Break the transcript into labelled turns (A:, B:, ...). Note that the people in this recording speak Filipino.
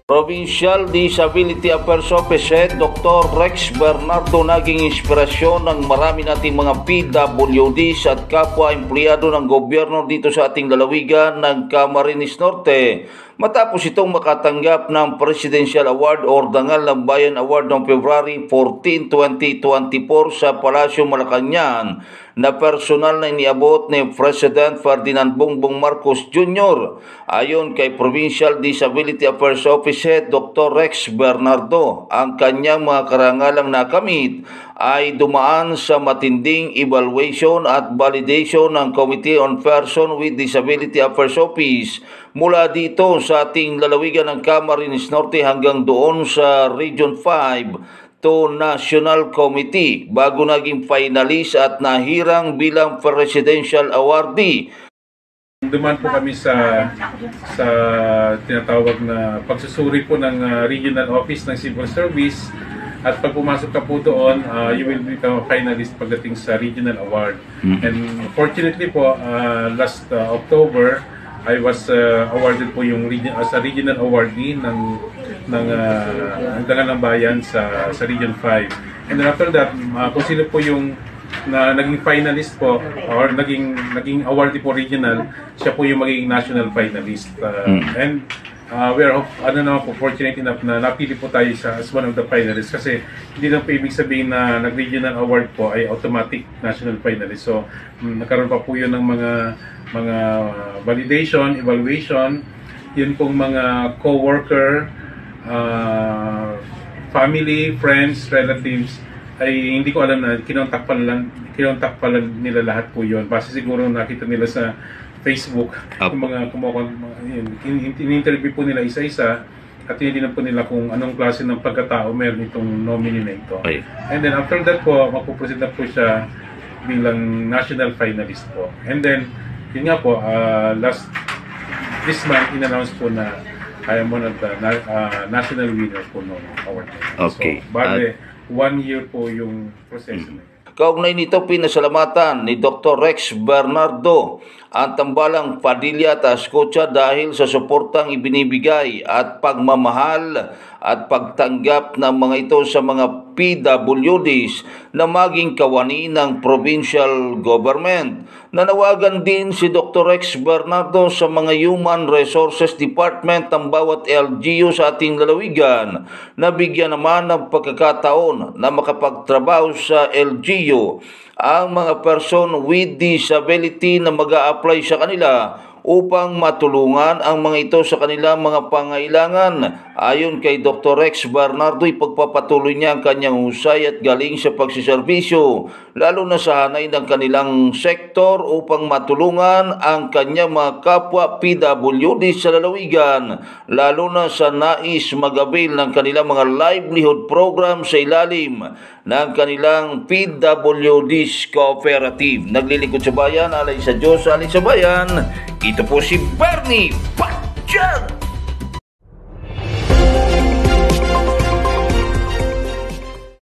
A: Provincial Disability Affairs Office Head Dr. Rex Bernardo naging inspirasyon ng marami nating mga PWDs at kapwa empleyado ng gobyerno dito sa ating lalawigan ng Camarines Norte matapos itong makatanggap ng Presidential Award o Dangal ng Bayan Award noong February 14, 2024 sa Palasyo Malacañang na personal na iniabot ni President Ferdinand Bongbong Marcos Jr. Ayon kay Provincial Disability Affairs Office Head Dr. Rex Bernardo, ang kanyang mga karangalang nakamit ay dumaan sa matinding evaluation at validation ng Committee on Persons with Disability Affairs Office mula dito sa ating lalawigan ng Camarines Norte hanggang doon sa Region 5 to National Committee bago naging finalist at nahirang bilang Presidential Awardee.
B: Duman po kami sa tinatawag na pagsusuri po ng Regional Office ng Civil Service at pag pumasok ka po doon, you will become a finalist pagdating sa Regional Award. And fortunately po, last October, I was awarded po yung as a Regional Awardee ng Dangal ng Bayan sa Region 5. And then after that, kung sino po yung naging finalist po or naging awardee po regional, siya po yung magiging national finalist. And we are fortunate enough na napili po tayo as one of the finalists kasi hindi lang po ibig sabihin na nag-regional award po ay automatic national finalist. So nagkaroon pa po yun ng mga validation, evaluation, yun pong mga co-worker, family, friends, relatives, ay hindi ko alam na kinontak pa lang nila lahat po yun. Base siguro nakita nila sa Facebook, yung mga in-interview po nila isa-isa at tinitingnan po nila kung anong klase ng pagkatao meron itong nominee na ito. And then after that po, mapuproceed na po siya bilang national finalist po. And then, yun nga po, this month, in-announce po na I am one of the national winners po ng award.
A: Okay.
B: So, bale, 1 year po yung proseso na yun.
A: Kaugnay nito, pinasalamatan ni Dr. Rex Bernardo ang tambalang Padilla at Ascocha dahil sa suportang ibinibigay at pagmamahal at pagtanggap ng mga ito sa mga PWDs na maging kawani ng provincial government. Nanawagan din si Dr. Rex Bernardo sa mga Human Resources Department ng bawat LGU sa ating lalawigan na bigyan naman ng pagkakataon na makapagtrabaho sa LGU ang mga person with disability na mag-a-apply sa kanila upang matulungan ang mga ito sa kanilang mga pangailangan. Ayon kay Dr. Rex Bernardo, ipagpapatuloy niya ang kanyang husay at galing sa pagsiservisyo, lalo na sa hanay ng kanilang sektor upang matulungan ang kanyang mga kapwa PWD sa lalawigan, lalo na sa nais mag-avail ng kanilang mga livelihood program sa ilalim ng kanilang PWD's Cooperative. Naglilingkod sa bayan, alay sa Diyos, alay sa bayan. Ito po si Bernie Patjan!